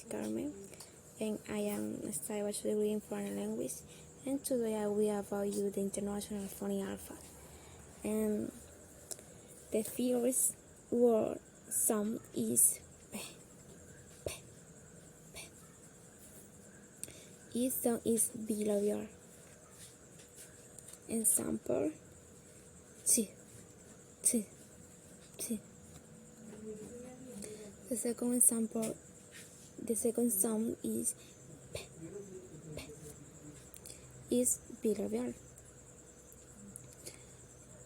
is Carmen, and I am a study bachelor degree in foreign language. And today I will about you the international phonics alphabet. And the first word sound is P. P. P. Its sound is bilabial. Example: T. T. T. The second sound is P. P. It's bilabial.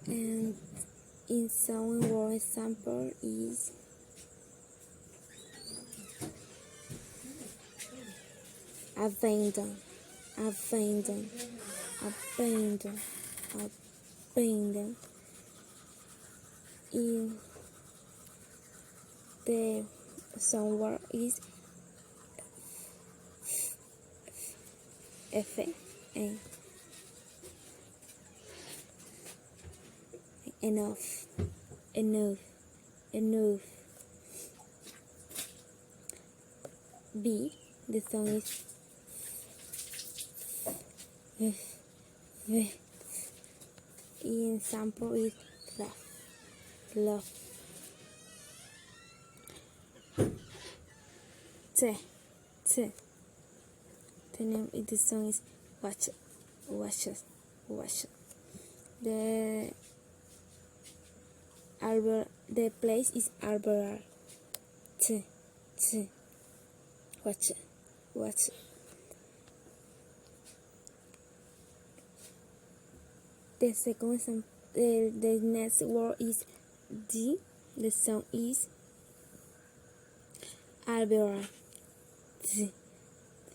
And in sound word example is abandon, abandon, abandon, abandon. In the sound word is F and enough, enough, enough. B, the sound is V. In sample is love, love. T, T. The name of the song is watch, watch, watch. The place is Arbor. T, T. Watch, watch. The second the next word is D. The sound is alveolar. D.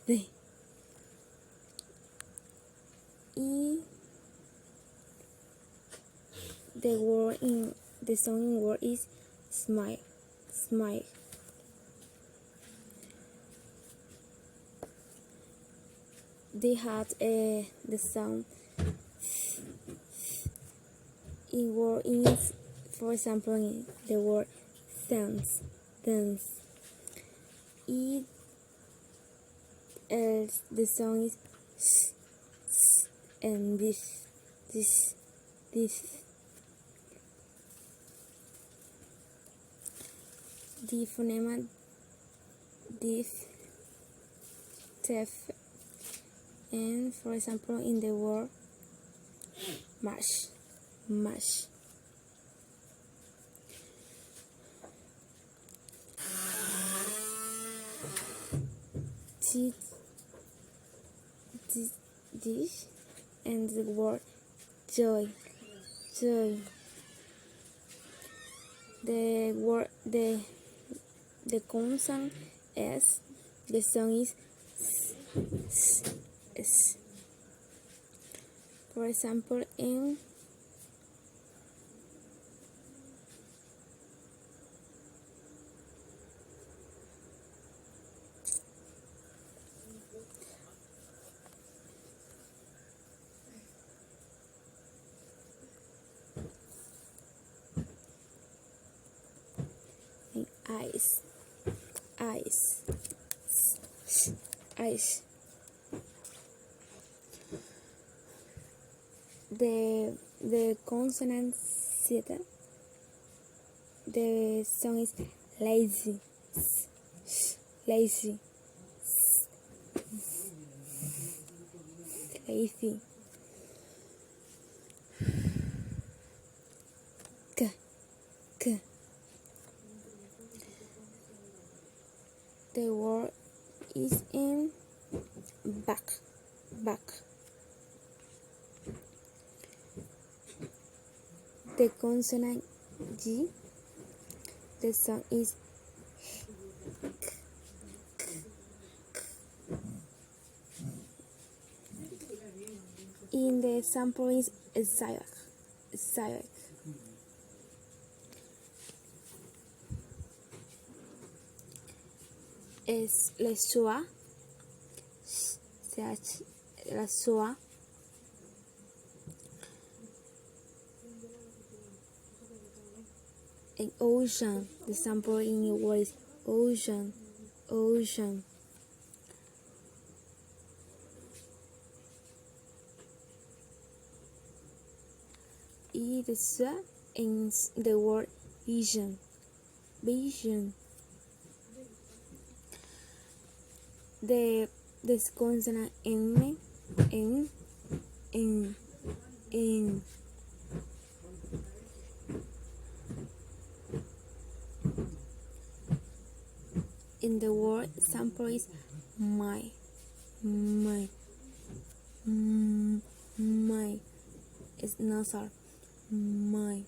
D. E. The sounding word is smile, smile. They had the sound in word is, for example, in the word dance, dance. The sound is and this. The phonema this, tef, and for example in the word march, march. This and the word joy, joy. The word the consonant S, the sound is S. For example, in eyes, eyes, eyes. The consonant zeta, the sound is lazy, lazy, lazy. K, K. The word is in back, back. The consonant G, the sound is in the sample is Zayach, Zayach. Es la soa, ch, la soa. And ocean, the sample in your word is ocean, ocean. It is in the word vision. Vision. The consonant N, N, N, N. In the word sample is my, it's nasal, my.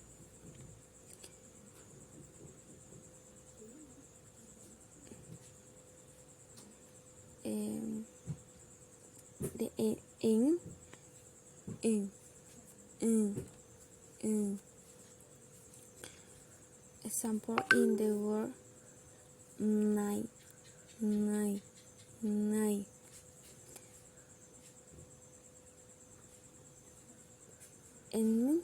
The in, example in the word night, night, night. In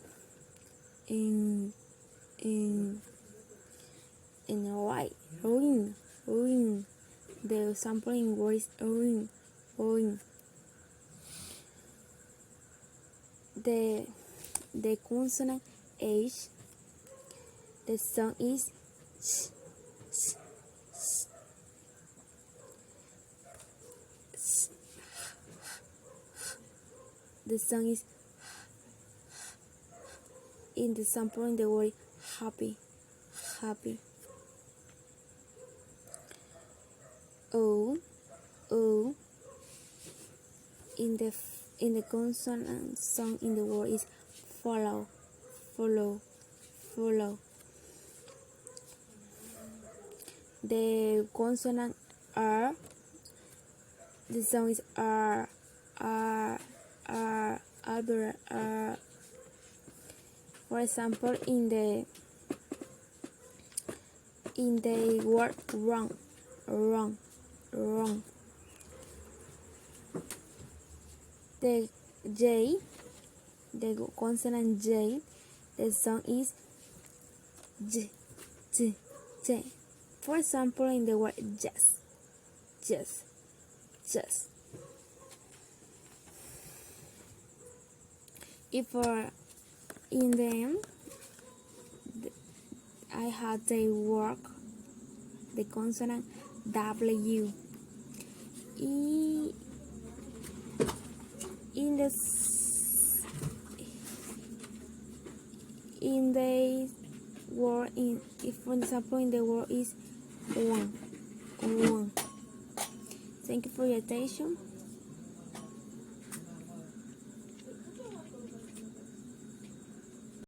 right, ring, ring. The sampling word is ring, ring. The consonant H, the sound is sh, sh, sh, sh. The sound is in the sampling the word happy, happy. O, O. In the consonant sound in the word is follow, follow, follow. The consonant R, the sound is R, R, R, R, R. For example, in the word wrong, wrong, wrong. The J, the consonant J, the sound is J, J, J. For example, in the word just, just, just. If in them I had the word, the consonant W. In the word if for example in the word is one. Thank you for your attention.